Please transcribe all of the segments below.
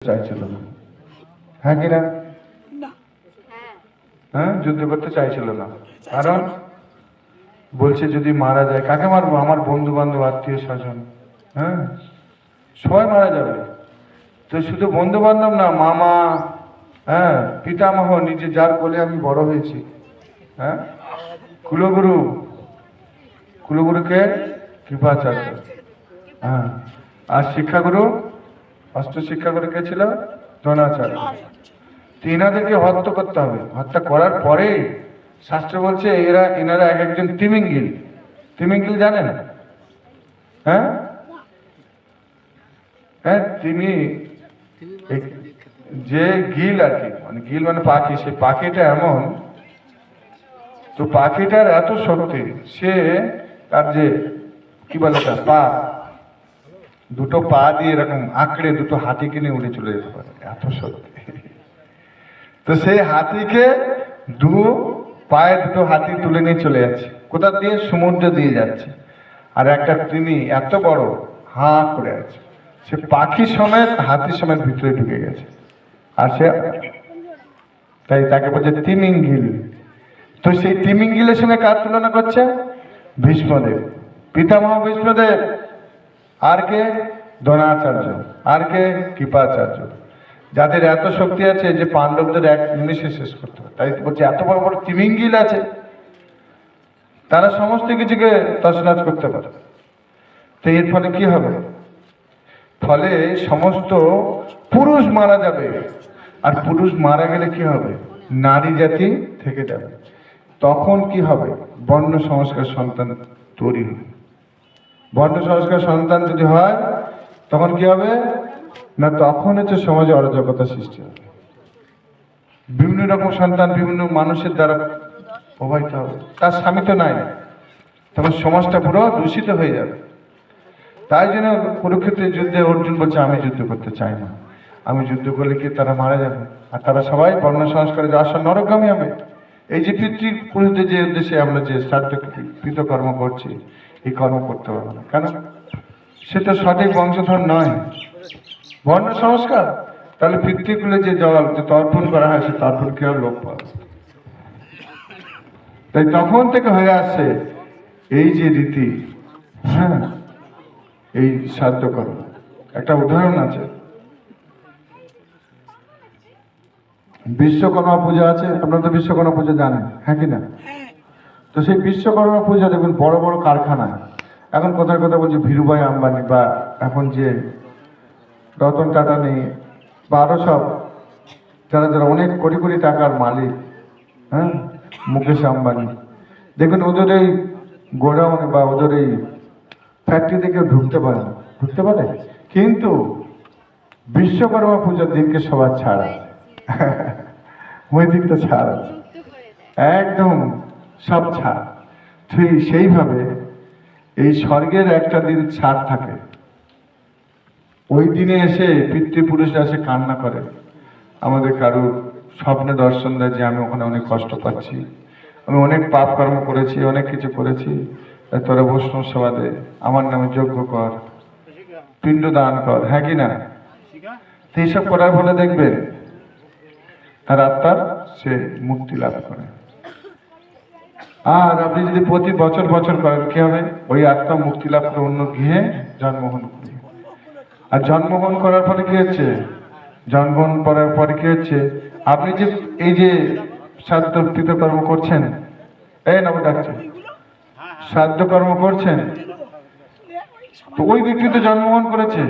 চাইছিল না, হ্যাঁ কিনা? হ্যাঁ, যুদ্ধ করতে চাইছিল না, কারণ বলছে যদি মারা যায় কাকে মারবো, আমার বন্ধু বান্ধব আত্মীয় স্বজন, হ্যাঁ সবাই মারা যাবে। তো শুধু বন্ধু বান্ধব না, মামা, হ্যাঁ পিতামহ, নিজে যার কোলে আমি বড় হয়েছি, হ্যাঁ কুলগুরু, কুলগুরুকে কৃপাচার্য, হ্যাঁ আর শিক্ষাগুরু, অষ্ট শিক্ষাগুরু কে ছিল? দ্রোণাচার্য। এনাদেরকে হত্যা করতে হবে। হত্যা করার পরে শাস্ত্র বলছে এনারা এক একজন তিমিঙ্গিল। তিমিঙ্গিল জানেন? হ্যাঁ হ্যাঁ, তিনি যে গিল আর কি, মানে গিল মানে পাখি, সেই পাখিটা এমন, তো পাখিটার এত শক্তি, সে তার যে কি বলে তার পা, দুটো পা দিয়ে এরকম আঁকড়ে দুটো হাতিকে নিয়ে উড়ে চলে যেতে পারে, এত শক্তি। তো সেই হাতিকে দু পায়ে দুটো হাতি তুলে নিয়ে চলে যাচ্ছে, কোথা দিয়ে? সমুদ্র দিয়ে যাচ্ছে। আর একটা তিনি এত বড় হাঁ করে আছে, সে পাখি সমেত হাতি সমেত ভিতরে ঢুকে গেছে, আর সে তাই তাকে বলছে তিমিঙ্গিল। তো সেই তিমিঙ্গিলের সঙ্গে কার তুলনা করছে? ভীষ্মদেব, পিতামহ ভীষ্মদেব। আর কে? দ্রোণাচার্য। আর কে? কৃপাচার্য। যাদের এত শক্তি আছে যে পাণ্ডবদের এক নিমেষে শেষ করতে হবে। তাই বলছে এত বড় বড় তিমিঙ্গিল আছে, তারা সমস্ত কিছুকে তছনছ করতে পারে। তো এর ফলে কি হবে? ফলে সমস্ত পুরুষ মারা যাবে, আর পুরুষ মারা গেলে কি হবে? নারী জাতি থেকে যাবে। তখন কি হবে? বর্ণ সংস্কার সন্তান তৈরি হবে। বর্ণ সংস্কার সন্তান যদি হয় তখন কি হবে না, তখন হচ্ছে সমাজে অরাজকতা সৃষ্টি হবে। বিভিন্ন রকম সন্তান বিভিন্ন মানুষের দ্বারা প্রভাবিত হবে, তার স্বামী তো নাই, তখন সমাজটা পুরো দূষিত হয়ে যাবে। তাই জন্য কুরুক্ষেত্রের যুদ্ধে অর্জুন বলছে আমি যুদ্ধ করতে চাই না, আমি যুদ্ধ করলে কি তারা মারা যাবে, আর তারা সবাই বর্ণ সংস্কারে আসা নরকগামী হবে। এই যে পিতৃপুরুষদের যে উদ্দেশ্যে আমরা যে শ্রাদ্ধ কৃতকর্ম করছি, এই কর্ম করতে পারবো না, কেন? সে তো সঠিক বংশধর নয়। বর্ণ সংস্কার, তাহলে পিতৃকুলে যে জল যে তর্পণ করা হয়, সে তর্পণ কি আর লোক পাবে? তাই তখন থেকে হয়ে আসছে এই যে রীতি, হ্যাঁ এই শ্রাদ্ধ কর্ম। একটা উদাহরণ আছে, বিশ্বকর্মা পূজা আছে, আপনারা তো বিশ্বকর্মা পূজা জানেন, হ্যাঁ কি না? তো সেই বিশ্বকর্মা পূজা দেখুন বড় বড় কারখানা, এখন কথার কথা বলছি ধীরুভাই আম্বানি, বা এখন যে রতন টাটা নেই, বা আরো সব যারা যারা অনেক কোটি কোটি টাকার মালিক, হ্যাঁ মুকেশ আম্বানি, দেখুন ওদের এই গোডাউনে বা ওদের এই ফ্যাক্টরিতে কেউ ঢুকতে পারে না, ঢুকতে পারে, কিন্তু বিশ্বকর্মা পূজার দিনকে সবার ছাড় আছে। ওই দিনটা ছাড় আছে, একদম সব ছাড়। ঠিক সেইভাবে এই স্বর্গের একটা দিন ছাড় থাকে, ওই দিনে এসে পিতৃপুরুষরা এসে কান্না করে, আমাদের কারুর স্বপ্নে দর্শন দেয় যে আমি ওখানে অনেক কষ্ট পাচ্ছি, আমি অনেক পাপ কর্ম করেছি, অনেক কিছু করেছি, তোরা বৈষ্ণব সেবা দে, আমার নামে যজ্ঞ কর, পিণ্ড দান কর, হ্যাঁ কি না? এইসব করার ফলে দেখবেন তার আত্মার সে মুক্তি লাভ করে। আর আপনি যদি প্রতি বছর বছর করেন কি হবে? ওই আত্মা মুক্তি লাভ করে অন্য গৃহে জন্মগ্রহণ করবে। আর জন্মগ্রহণ করার ফলে কি হচ্ছে? জন্মগ্রহণ করার পরে কি হচ্ছে? আপনি যে এই যে শ্রাদ্ধ কর্ম করছেন, এই নব ডাকছে, শ্রাদ্ধ কর্ম করছেন, তো ওই ব্যক্তি তো জন্মগ্রহণ করেছে,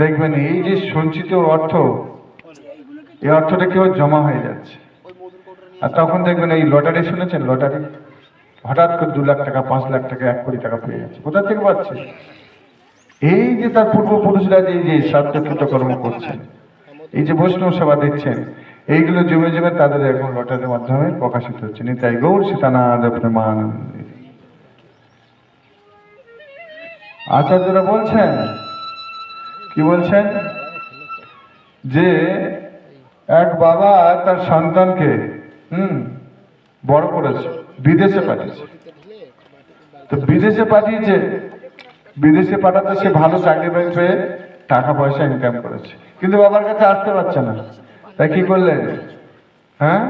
দেখবেন এই যে সঞ্চিত অর্থ, এই অর্থটা কেউ জমা হয়ে যাচ্ছে। আর তখন দেখবেন এই লটারি, শুনেছেন লটারি? হঠাৎ করে 2 লাখ টাকা, 5 লাখ টাকা, 1 কোটি টাকা পেয়ে যাচ্ছে, কোথা থেকে পাচ্ছে? এই যে তার পূর্বপুরুষরা যে এই যে শ্রাদ্ধকৃত কর্ম করছেন, এই যে বৈষ্ণব সেবা দিচ্ছেন, এইগুলো জমে জমে তাদের এখন লটারির মাধ্যমে প্রকাশিত হচ্ছে। নিতাই গৌর সীতানাথ প্রেমানন্দ। আচার্যরা বলছেন, কি বলছেন? যে এক বাবা তার সন্তানকে বড় করেছে, বিদেশে পাঠিয়েছে। তো বিদেশে পাঠিয়েছে, বিদেশে পাঠাতে সে ভালো চাকরি পেয়ে টাকা পয়সা ইনকাম করেছে, কিন্তু বাবার কাছে আসতে পারছে না। তাই কি করলেন? হ্যাঁ,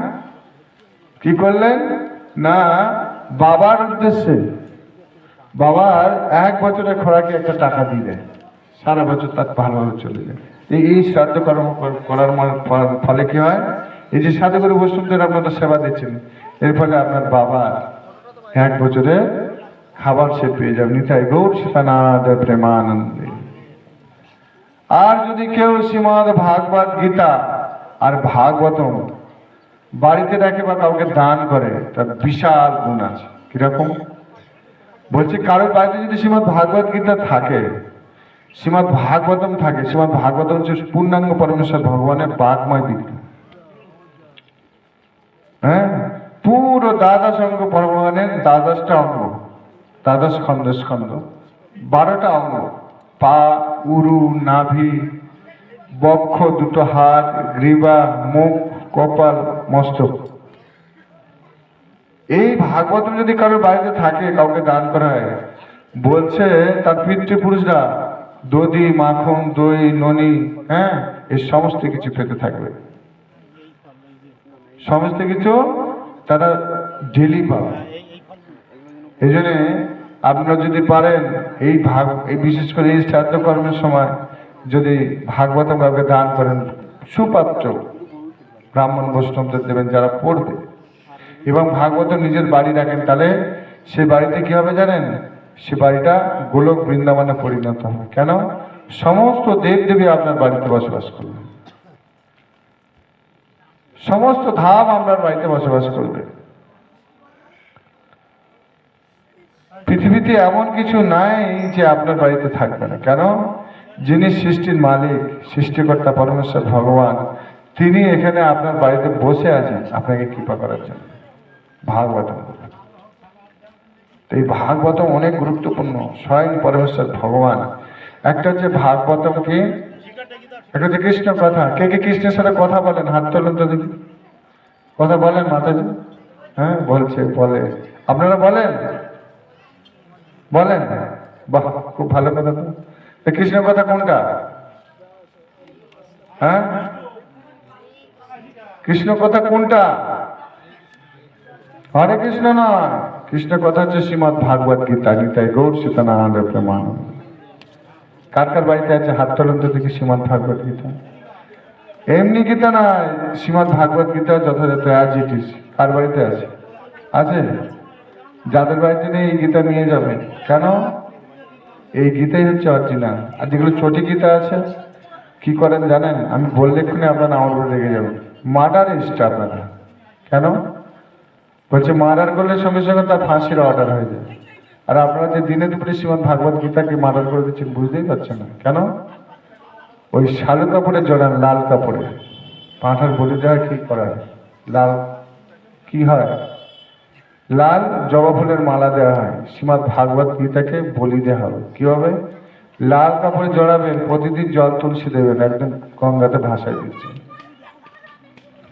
কি করলেন না, বাবার উদ্দেশ্যে বাবার 1 বছরের খোরাকে একটা টাকা দিলেন, সারা বছর তার ভালোভাবে চলে যায়। এই শ্রাদ্ধ কর্ম করার ফলে কি হয়, এই যে সাধুগুরু বৈষ্ণবদের আপনারা সেবা দিচ্ছেন, এর ফলে আপনার বাবা 1 বছরে খাবার সে পেয়ে যাবে। নিতাই গৌর সীতানাথ প্রেমানন্দে। আর যদি কেউ শ্রীমদ ভাগবত গীতা আর ভাগবতম বাড়িতে রাখে বা কাউকে দান করে, তার বিশাল গুণ আছে। কিরকম বলছে, কারোর বাড়িতে যদি শ্রীমদ ভাগবত গীতা থাকে, শ্রীমদ ভাগবতম থাকে, শ্রীমদ ভাগবতম হচ্ছে পূর্ণাঙ্গ পরমেশ্বর ভগবানের বাগময় বিদ্যা। হ্যাঁ, পুরো দ্বাদশ অঙ্গ ভগবানের 12টা অঙ্গ, দ্বাদশ খন্ড স্কন্ধ, 12টা অঙ্গ, পা, উরু, নাভি, বক্ষ, 2টো হাত, গ্রীবা, মুখ, কপাল, মস্তক। এই ভাগবতম যদি কারোর বাড়িতে থাকে, কাউকে দান করা হয়, বলছে তার পিতৃপুরুষরা দধি, মাখন, দই, ননি, হ্যাঁ, এই সমস্ত কিছু পেতে থাকবে। সমস্ত কিছু তারা ডেলি পাবে। এই জন্য আপনারা যদি পারেন, এই বিশেষ করে এই শ্রাদ্ধ কর্মের সময় যদি ভাগবতম কাউকে দান করেন, সুপাত্র ব্রাহ্মণ বৈষ্ণবদের দেবেন যারা পড়বে, এবং ভাগবত নিজের বাড়ি রাখেন, তাহলে সে বাড়িতে কি হবে জানেন? সে বাড়িটা গোলক বৃন্দাবনে পরিণত হবে। কেন? সমস্ত দেব দেবী আপনার বাড়িতে বসবাস করবে, সমস্ত ধাম আপনার বাড়িতে বসবাস করবে। পৃথিবীতে এমন কিছু নাই যে আপনার বাড়িতে থাকবে না। কেন? যিনি সৃষ্টির মালিক, সৃষ্টিকর্তা পরমেশ্বর ভগবান, তিনি এখানে আপনার বাড়িতে বসে আছেন আপনাকে কৃপা করার জন্য। ভাগবতম, এই ভাগবতম অনেক গুরুত্বপূর্ণ, স্বয়ং পরমেশ্বর ভগবান। একটা হচ্ছে ভাগবতম কি, একটা হচ্ছে কৃষ্ণ কথা। কে কে কৃষ্ণের সাথে কথা বলেন? হাত তোলেন তো দেখি। কথা বলেন মাতাজি? হ্যাঁ, বলছে, বলে। আপনারা বলেন? বলেন? বাহ, খুব ভালো কথা। তো কৃষ্ণ কথা কোনটা? হ্যাঁ, কৃষ্ণ কথা কোনটা? হরে কৃষ্ণ নয়, কৃষ্ণ কথা হচ্ছে শ্রীমদ ভাগবত গীতা। নিতাই গৌর সীতানাথ প্রেমানন্দ। কার কার বাড়িতে আছে হাত তোলেন তো দেখি শ্রীমদ ভাগবত গীতা। এমনি গীতা নয়, শ্রীমদ ভাগবত গীতা যথাযথ অ্যাজ ইট ইজ। কার বাড়িতে আছে? আছে? যাদের বাড়িতে নেই, এই গীতা নিয়ে যাবে। কেন? এই গীতাই হচ্ছে অরিজিনাল। আর যেগুলো ছোটি গীতা আছে, কি করেন জানেন? আমি বললে এক্ষুনি আপনারা আমার উপরে রেগে যাবেন। মার্ডারিস্ট আপনারা। কেন? বলছে মার্ডার করলে সঙ্গে সঙ্গে তার ফাঁসির অর্ডার হয়ে যায়। আর আপনারা যে দিনে দুপুরে শ্রীমদ ভাগবত গীতাকে মার্ডার করে দিচ্ছেন, বুঝতেই পারছেন না। কেন? ওই শালু কাপড়ে জড়ান, লাল কাপড়ে পাঁঠার বলি দেওয়া কি করা হয়? লাল কি হয়? লাল জবা ফুলের মালা দেওয়া হয়। শ্রীমদ ভাগবত গীতাকে বলি দেওয়া হবে। কি হবে? লাল কাপড়ে জড়াবেন, প্রতিদিন জল তুলসী দেবেন, একদম গঙ্গাতে ভাসায় দিচ্ছেন।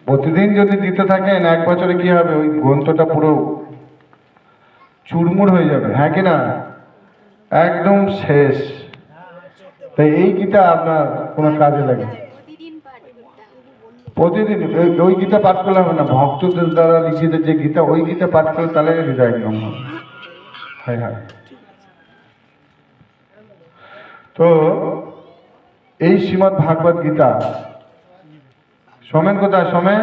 প্রতিদিন যদি দিতে থাকেন, 1 বছরে কি হবে? ওই গ্রন্থটা পুরো চুরমুর হয়ে যাবে। হ্যাঁ কি না? একদম শেষ। তাই এই গীতা আপনার কোনো কাজে লাগে। প্রতিদিন ওই গীতা পাঠ করলে হবে না, ভক্তদের দ্বারা লিখিত যে গীতা, ওই গীতা পাঠ করলে তাহলে হৃদয় একদম হবে। হ্যাঁ হ্যাঁ। তো এই শ্রীমদ ভাগবত গীতা সোমেন কোথায়? সোমেন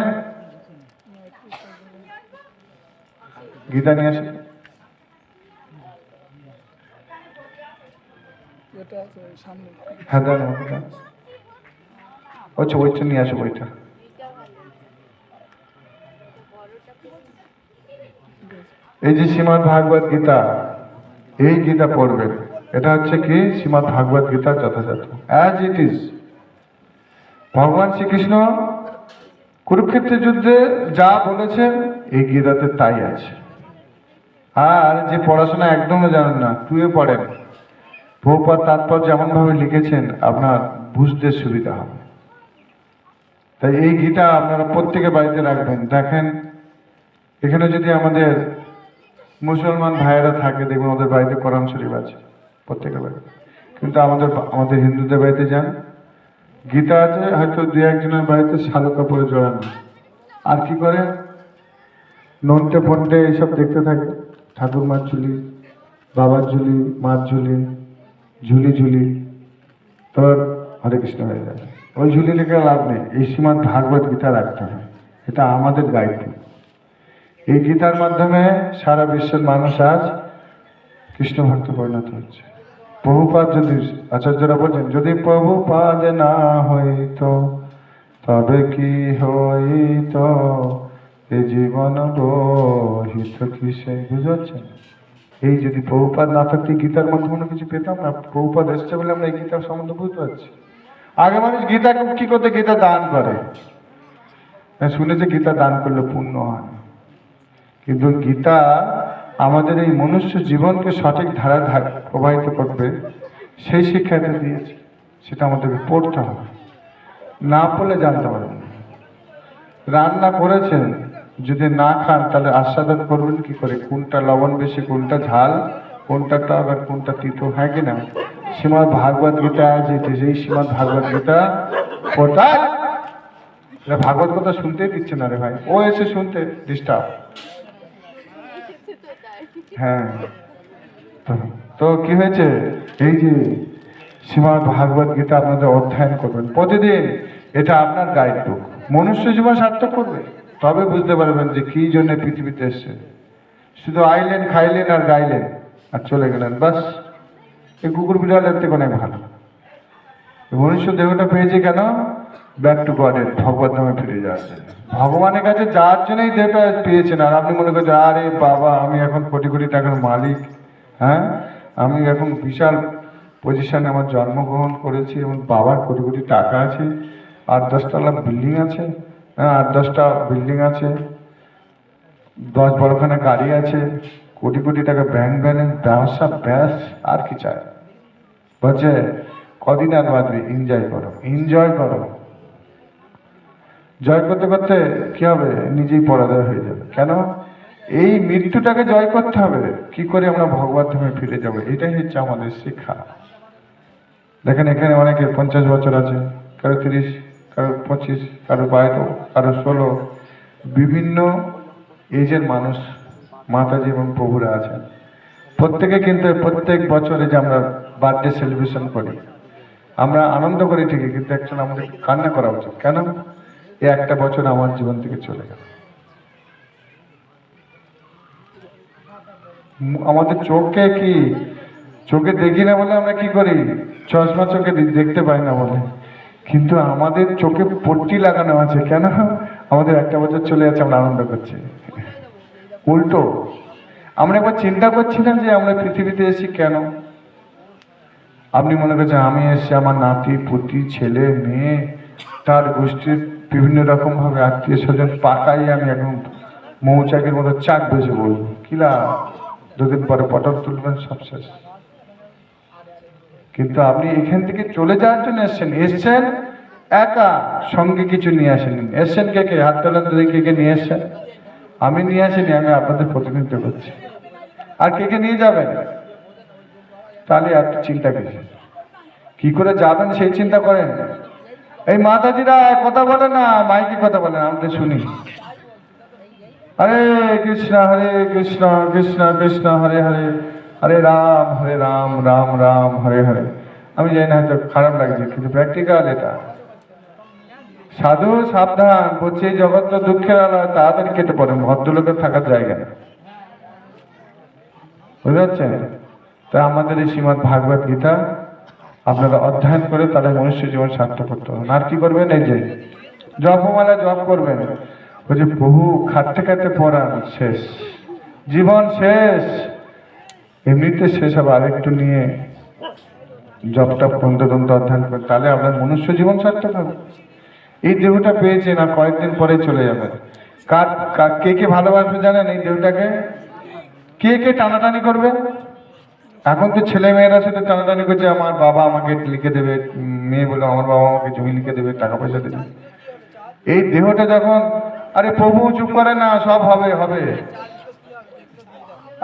গীতা নিয়ে আসে। হ্যাঁ দেন, আচ্ছা ওইটা নিয়ে আসো, ওইটা। এই যে শ্রীমদ ভাগবত গীতা, এই গীতা পড়বেন। এটা হচ্ছে কি? শ্রীমদ ভাগবত গীতা যথাযথ অ্যাজ ইট ইজ। ভগবান শ্রীকৃষ্ণ কুরুক্ষেত্রের যুদ্ধে যা বলেছেন, এই গীতাতে তাই আছে। আর যে পড়াশোনা একদমই জানেন না, টুয়ে পড়েন, প্রভুপাদ তাৎপর্য এমন ভাবে লিখেছেন, আপনার বুঝতে সুবিধা হবে। তাই এই গীতা আপনারা প্রত্যেকে বাড়িতে রাখবেন। দেখেন, এখানে যদি আমাদের মুসলমান ভাইয়েরা থাকে, দেখবেন ওদের বাড়িতে কোরআন শরীফ আছে প্রত্যেকের বাড়িতে। কিন্তু আমাদের আমাদের হিন্দুদের বাড়িতে যান, গীতা আছে, হয়তো দু একজনের বাড়িতে শালু কাপড়ে জড়ানো। আর কি করে? নন্টে ফন্টে এইসব দেখতে থাকে, ঠাকুরমার ঝুলি, বাবার ঝুলি, মার ঝুলি, ঝুলি ঝুলি, তোর হরে কৃষ্ণ হয়ে যায়। ওই ঝুলি লেখে লাভ নেই, এই শ্রীমদ্ ভাগবত গীতা রাখতে হবে, এটা আমাদের গাইড। এই গীতার মাধ্যমে সারা বিশ্বের মানুষ আজ কৃষ্ণ ভক্ত পরিণত হচ্ছে। প্রভুপাদ যদি, আচার্যরা বলছেন, যদি প্রভুপাদ না হইত তবে কি হইত এ জীবন রহিত কিসে। বুঝতে পারছেন? এই যদি প্রভুপাদ না থাকতে গীতার মধ্যে কোনো কিছু পেতাম না। প্রভুপাদ এসছে বলে আমরা এই গীতার সম্বন্ধে বুঝতে পারছি। আগে মানুষ গীতা কি করতে, গীতা দান করে, শুনেছে গীতা দান করলে পুণ্য হয়, কিন্তু গীতা আমাদের এই মনুষ্য জীবনকে সঠিক ধারা প্রবাহিত করবে সেই শিক্ষাটা দিয়েছে, সেটা আমাদেরকে পড়তে হবে, না পড়লে জানতে পারবেন না। রান্না করেছেন, যদি না খান তাহলে আস্বাদন করবেন কি করে, কোনটা লবণ বেশি, কোনটা ঝাল, কোনটা টক আর কোনটা তিতো, হ্যাঁ কি না? শ্রীমদ্ ভাগবত গীতা আছে, সেই শ্রীমদ্ ভাগবত গীতা কোথায়? ভাগবত কথা শুনতেই দিচ্ছে না রে ভাই, ও এসে শুনতে ডিস্টার্ব। হ্যাঁ, তো কি হয়েছে, এই যে শ্রীমদ্ ভাগবত গীতা আপনাদের অধ্যয়ন করবেন প্রতিদিন, এটা আপনার গাইড বুক। মনুষ্য জীবন সার্থক করবে, তবে বুঝতে পারবেন যে কি জন্য পৃথিবীতে এসছে। শুধু আইলেন, খাইলেন আর গাইলেন আর চলে গেলেন, বাস। এই কুকুর বিড়ালের থেকে অনেক ভালো। মনুষ্য দেহটা পেয়েছে কেন? ব্যাক টু গডের, ভগবত ধামে ফিরে যাওয়ার জন্য, ভগবানের কাছে যাওয়ার জন্যই দেহটা পেয়েছেন। আর আপনি মনে করছেন, আরে বাবা আমি এখন কোটি কোটি টাকার মালিক, হ্যাঁ আমি এখন বিশাল পজিশনে আমার জন্মগ্রহণ করেছি এবং বাবার কোটি কোটি টাকা আছে, 8-10 তলা বিল্ডিং আছে, হ্যাঁ 8-10টা বিল্ডিং আছে, 10-12খানা গাড়ি আছে, কোটি কোটি টাকা ব্যাংক ব্যালেন্স, ব্যবসা, ব্যাস, আর কি চায়? বলছে কদিন আর বাঁচবে, এনজয় করো, এনজয় করো। জয় করতে করতে কি হবে, নিজেই পরাজয় হয়ে যাবে। কেন? এই মৃত্যুটাকে জয় করতে হবে। কি করে আমরা ভগবত ধামে ফিরে যাব, এটাই হচ্ছে আমাদের শিক্ষা। দেখেন এখানে অনেকে 50 বছর আছে, কারো 30, কারো 25, কারো 12, কারো 16, বিভিন্ন এজের মানুষ মাতাজি এবং প্রভুরা আছেন। প্রত্যেকে কিন্তু প্রত্যেক বছরে যে আমরা বার্থডে সেলিব্রেশন করি, আমরা আনন্দ করি ঠিকই, কিন্তু একজন আমাদের কান্না করা উচিত। কেন? এই একটা বছর আমার জীবন থেকে চলে গেল। আমাদের চোখে কি, চোখে দেখি না বলে আমরা কি করি, চশমা চোখে দেখতে পাই না বলে, কিন্তু আমাদের চোখে পট্টি লাগানো আছে। কেন? আমাদের একটা বছর চলে যাচ্ছে, আমরা আনন্দ করছি। উল্টো আমরা একবার চিন্তা করছি না যে আমরা পৃথিবীতে এসেছি কেন? আপনি মনে করছেন আমি এসেছি আমার নাতি পুতি ছেলে মেয়ে তার গোষ্ঠীর বিভিন্ন রকম ভাবে আত্মীয় স্বজন পাকাই আমি এখন মৌচাকের মতো চাক বেজে বলবো, কিলা 2 দিন পরে পটল তুলবেন, সব শেষ। কিন্তু আপনি এখান থেকে চলে যাওয়ার জন্য এসছেন একা, সঙ্গে কিছু নিয়ে আসেনি। এসছেন কে কে? হাত তোলেন তো দেখি, কে নিয়ে এসছেন? আমি নিয়ে আসিনি, আমি আপনাদের প্রতিনিধিত্ব করছি। আর কে কে নিয়ে যাবেন? তাহলে এত চিন্তা কিছু, কি করে যাবেন সেই চিন্তা করেন। এই মাতাজিরা কথা বলে না, মাইকে কথা বলেন, আমরা শুনি। হরে কৃষ্ণ কৃষ্ণ কৃষ্ণ হরে হরে, হরে রাম রাম রাম হরে হরে। আমি জানি না, হয়তো খারাপ লাগছে, কিন্তু প্র্যাকটিক্যাল এটা। সাধু সাবধান, বলছে এই জগৎ দুঃখের আলোয়, তাড়াতাড়ি কেটে পড়ে, ভদ্রলোকের থাকার জায়গা না। বুঝতে পারছেন? তাই আমাদের এই শ্রীমদ্ ভাগবত গীতা আপনারা অধ্যয়ন করে তাদের মনুষ্য জীবন সার্থক করতে হবে। আর কি করবেন? এই যে জপমালা জপ করবেন। বলছে বহু খাটতে খাটতে পড়ান, শেষ, জীবন শেষ, এমনিতে শেষ হবে, আরেকটু নিয়ে জপটা পর্যন্ত অধ্যয়ন করে, তাহলে আপনার মনুষ্য জীবন সার্থক হবে। এই দেহটা পেয়েছেন, আর কয়েকদিন পরে চলে যাবেন। কে কে ভালোবাসবে জানেন এই দেহটাকে? কে কে টানাটানি করবে? এখন তো ছেলে মেয়েরা শুধু টানাটানি করছে, আমার বাবা আমাকে লিখে দেবে, মেয়ে বলে আমার বাবা আমাকে জমি লিখে দেবে, টাকা পয়সা দেবে। এই দেহটা যখন, আরে প্রভু চুপ করে না, সব হবে হবে,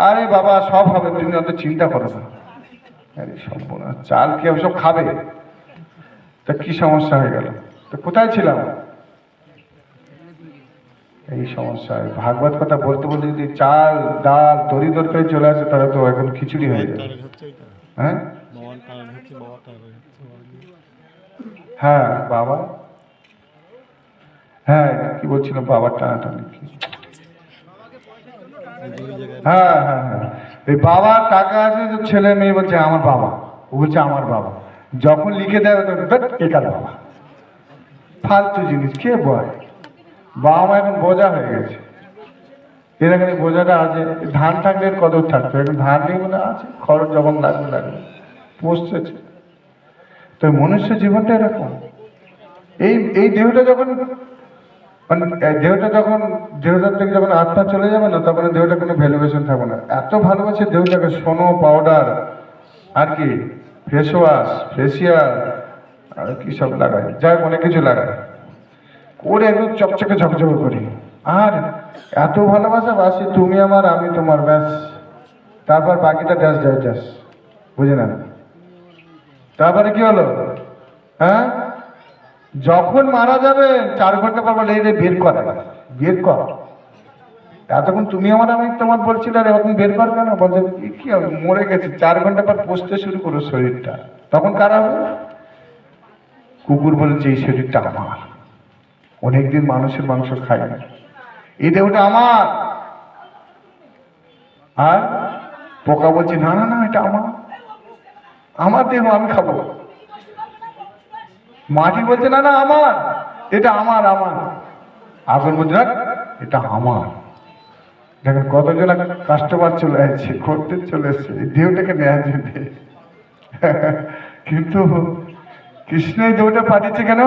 আরে বাবা সব হবে, তুমি অত চিন্তা করো না। আরে সম্পূর্ণ চাল কি সব খাবে? তা কি সমস্যা হয়ে গেল? তো কোথায় ছিলাম? এই সমস্যা। ভাগবত কথা বলতে বলতে যদি চাল ডাল তরি তরকারি চলে আসে তাহলে তো এখন খিচুড়ি হয়ে যাবে। হ্যাঁ হ্যাঁ বাবা, হ্যাঁ কি বলছিলাম, বাবার টানাটানি কি? হ্যাঁ হ্যাঁ হ্যাঁ, এই বাবার টাকা আছে, যে ছেলে মেয়ে বলছে আমার বাবা, ও বলছে আমার বাবা, যখন লিখে দেয় একার বাবা। ফালতু জিনিস কে বয়? বাবা মা এখন বোঝা হয়ে গেছে। এর এখানে বোঝাটা আছে, ধান থাকলে এর কদর থাকতো, এখন ধান নেই বলে আছে, খরচ যখন লাগবে লাগবে বসতেছে। তো মনুষ্য জীবনটা এরকম। এই এই দেহটা যখন মানে দেহটা যখন দেহটার থেকে যখন আত্মা চলে যাবে না, তখন দেহটা কোনো ভ্যালুয়েশন থাকবে না। এত ভালোবাসে দেহটাকে, সোনো পাউডার আর কি ফেস ওয়াশ ফেসিয়াল আর কি সব লাগায়, যাই অনেক কিছু লাগায় করে একদম চকচকে ঝকঝকে করি। আর এত ভালোবাসা বাসি, তুমি আমার আমি তোমার, ব্যাস। তারপর বাকিটা ড্যাস ড্যাস ড্যাস, বুঝে না? তারপরে কি হলো? হ্যাঁ, যখন মারা যাবে 4 ঘন্টা পর বলে এই রে বের কর, বের কর। এতক্ষণ তুমি আমার আমি তোমার বলছিলে, আর এখন বের কর কেন? বলছে কি হবে, মরে গেছে। 4 ঘন্টা পর পুষতে শুরু করো শরীরটা, তখন কারা হবে? কুকুর বলেছে এই শরীরটা আমার, অনেকদিন মানুষের মাংস খাই না, এই দেহটা আমার। আর পোকা বলছে না না না, এটা আমার, আমার দেহ, আমি খাবো। মাটি বলছে না না আমার, এটা আমার আমার। আগুন বলছে না এটা আমার। দেখেন কতজন কাস্টমার চলে আসছে, খদ্দের চলে এসছে এই দেহটাকে নেওয়ার জন্য। কিন্তু কৃষ্ণ এই দেহটা পাঠিয়েছে কেন?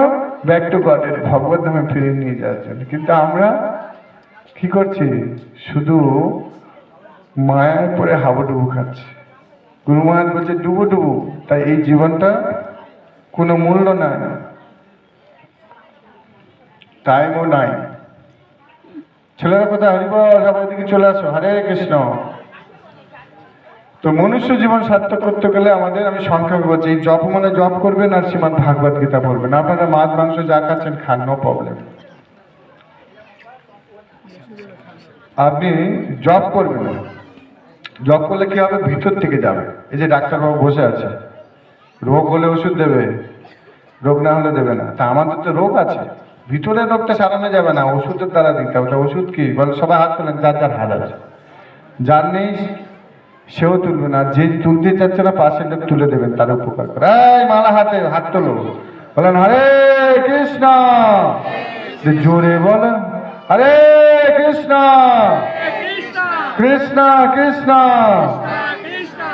ব্যাক টু গডের, ভগবত ধামে ফিরে নিয়ে যাওয়ার জন্য। কিন্তু আমরা কি করছি? শুধু মায়ায় পড়ে হাবুডুবু খাচ্ছি। গুরু মহারাজ বলছে ডুবো ডুবো। তাই এই জীবনটা কোনো মূল্য নাই, টাইমও নাই। ছেলেরা কোথায়? হরিবল, সবাই দিকে চলে আসো, হরে কৃষ্ণ। তো মনুষ্য জীবন সার্থক করতে গেলে আমাদের, আমি সংক্ষেপে বলছি, এই জপ মনে জপ করবেন আর শ্রীমদ্ ভাগবত গীতা পড়বেন। আপনারা মাছ মাংস যা খাচ্ছেন খান, নো প্রবলেম। আপনি জপ করবেন, জপ করলে কি হবে? ভিতর থেকে যাবে। এই যে ডাক্তারবাবু বসে আছে, রোগ হলে ওষুধ দেবে, রোগ না হলে দেবে না। তা আমাদের তো রোগ আছে, ভিতরের রোগটা সারানো যাবে না ওষুধের দ্বারা দিতে হবে। ওষুধ কি বলে? সবাই হাত তোলেন, যার যার হাত আছে, যার নেই সেও তুলবে না, যে তুলতে চাচ্ছে না পাশের লোক তুলে দেবেন, তার উপকার করে। এই মালা হাতে হাত তোলো, বলেন হরে কৃষ্ণ, জোরে বলেন হরে কৃষ্ণ কৃষ্ণ কৃষ্ণ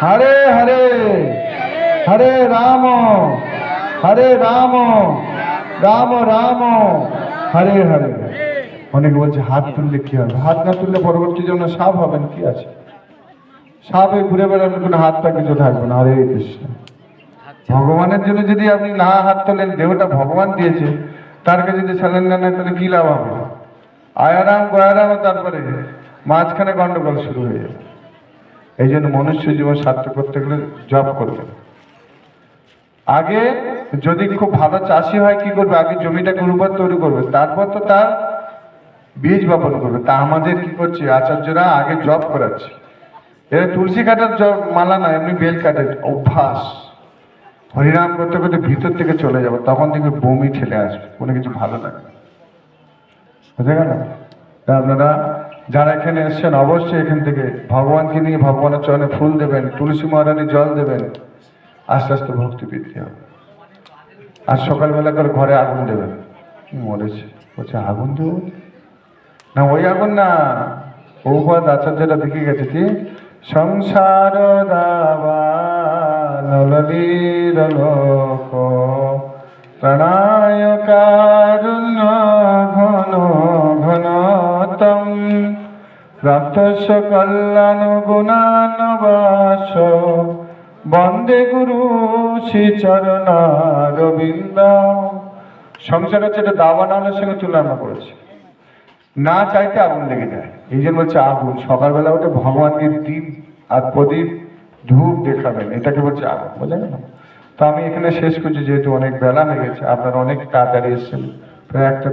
হরে হরে, হরে রাম রাম রাম হরে হরে। অনেকে বলছে হাত তুললে কি হবে? হাত না তুললে পরবর্তী জন্য সাপ হবেন, কি আছে? সাপ হয়ে ঘুরে বেড়াবেন, কোনো হাত পা কিছু থাকবে না। হরে কৃষ্ণ। ভগবানের জন্য যদি আপনি না হাত তোলেন, দেহটা ভগবান দিয়েছে, তার কাছে যদি স্যালেন্ডার নেয়, তাহলে কি লাভ হবে? আয়ারাম গয়ারাম, তারপরে মাঝখানে গন্ডগোল শুরু হয়ে যাবে। এই জন্য মনুষ্য জীবন সার্থক করতে গেলে জব করবে। আগে যদি খুব ভালো চাষি হয়, কি করবে? আগে জমিটাকে উর্বর তৈরি করবে, তারপর তো তার বীজ বপন করবে। তা আমাদের কি করছে? আচার্যরা আগে জব করাচ্ছে। এরা তুলসী কাটার মালা না, এমনি বেল কাটের অভ্যাস। হরিনাম করতে করতে ভিতর থেকে চলে যাবে, তখন দেখবে বমি ঠেলে আসবে, কোনো কিছু ভালো লাগে না। বুঝে গেল? তা আপনারা যারা এখানে এসছেন, অবশ্যই এখান থেকে ভগবানকে নিয়ে ভগবানের চরণে ফুল দেবেন, তুলসী মহারানী জল দেবেন, আস্তে আস্তে ভক্তি বৃদ্ধি হবে। আর সকালবেলা করে ঘরে আগুন দেবেন। মরেছে বলছে আগুন দেব না, ওই আগুন না, বহুপাত আচার্যরা দেখে গেছে কি সংসার দাবানলীর লোক প্রণায় কারুণ্য ঘন ঘনতম প্রাপ্তস্য কল্যাণ গুণানবাস বন্দে গুরু শ্রী চরণারবিন্দ। সংসার হচ্ছে এটা দাবা নালের সঙ্গে তুলনা করেছে, না চাইতে আগুন লেগে যায়। এই জন্য বলছে আগুন। সকালবেলা উঠে ভগবানকে দীপ আর প্রদীপ ধূপ দেখাবেন, এটাকে বলছে আগুন, বুঝলেন না? তো আমি এখানে শেষ করছি, যেহেতু অনেক বেলা হয়ে গেছে, আপনারা অনেক তাড়াতাড়ি এসেছেন, প্রায় একটা